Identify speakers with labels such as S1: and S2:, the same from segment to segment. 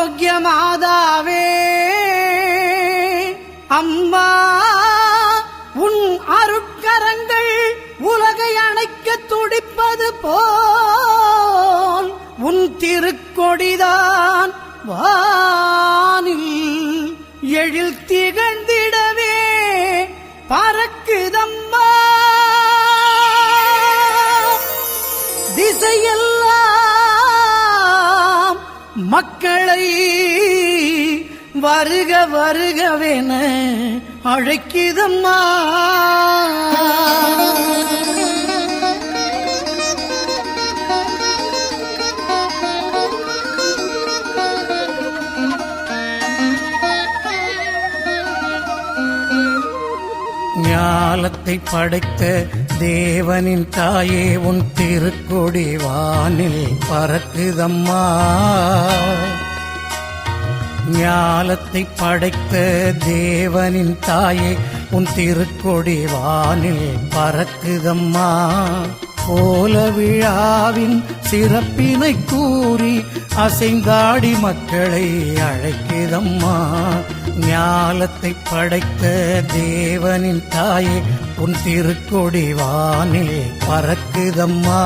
S1: ஆரோக்கிய மாதாவே அம்மா, உன் அருட்கரங்கள் உலகை அணைக்க துடிப்பது போல் உன் திருக்கொடிதான் வானில் எழில் திகழ்ந்திடவே பறக்குதம்மா. திசையெல்லாம் மக்களை வருக வருகவென அழைக்குதம்மா. ஞாலத்தை படைத்த தேவனின் தாயே, உன் திருக்கொடி வானில் பறக்குதம்மா. ஞாலத்தை படைத்த தேவனின் தாயே, உன் திருக்கொடி வானில் பறக்குதம்மா. கோல விழாவின் சிறப்பினை கூறி அசைந்தாடி மக்களை அழைக்குதம்மா. ஞாலத்தை படைத்த தேவனின் தாயே, உன் திருக்கொடி வானில் பறக்குதம்மா.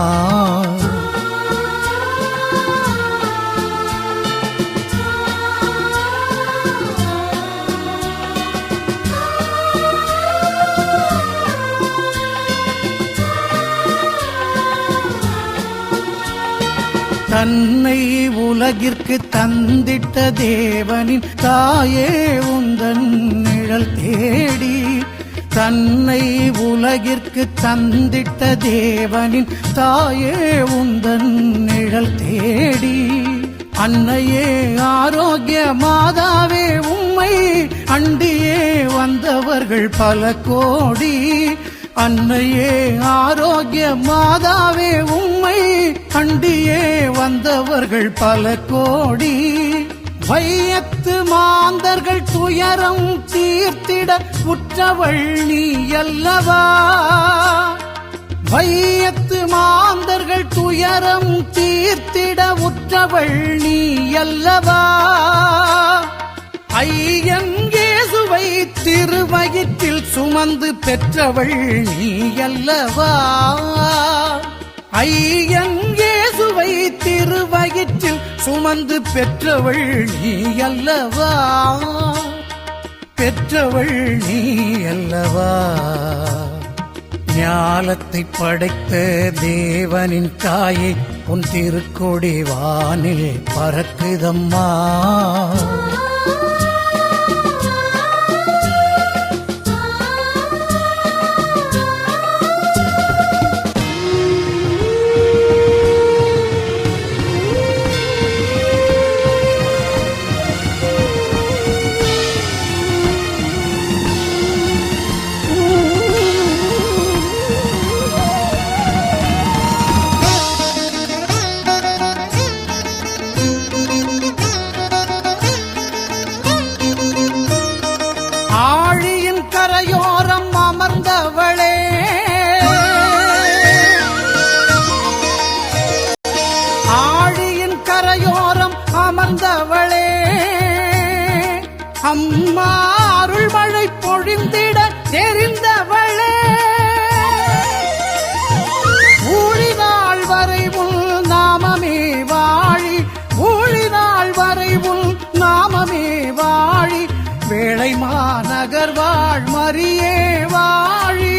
S1: தன்னை உலகிற்கு தந்திட்ட தேவனின் தாயே, உந்தன் நிழல் தேடி. தன்னை உலகிற்கு தந்திட்ட தேவனின் தாயே, உந்தன் நிழல் தேடி. அன்னையே ஆரோக்கிய மாதாவே, உம்மை அண்டியே வந்தவர்கள் பல கோடி. அன்னையே ஆரோக்கிய மாதாவே, உம்மை அண்டியே வந்தவர்கள் பல கோடி. வையத்து மாந்தர்கள் துயரம் தீர்த்திட உற்றவள் நீ அல்லவா. வையத்து மாந்தர்கள் துயரம் தீர்த்திட உற்றவள் நீ அல்லவா. ஐயன் இயேசுவை திருவயிற்றில் சுமந்து பெற்றவள் நீ அல்லவா. ஐயன் இயேசுவை திருவயிற்றில் சுமந்து பெற்றவள் நீ அல்லவா. பெற்றவள் நீ அல்லவா. ஞாலத்தை படைத்த தேவனின் தாயே, உன் திருக்கொடி வானில் பறக்குதம்மா. ஆழியின் கரையோரம் அமர்ந்தவளே, ஆழியின் கரையோரம் அமர்ந்தவளே, அம்மா அருள் மழை பொழிந்திட தெரிந்தவளே. ஊழினாள் வரை உள் நாமமே வாழி, ஊழினாள் வரை உள் நாமமே வாழி. வேளை மாநகர் வாழ் மரியே வாழி.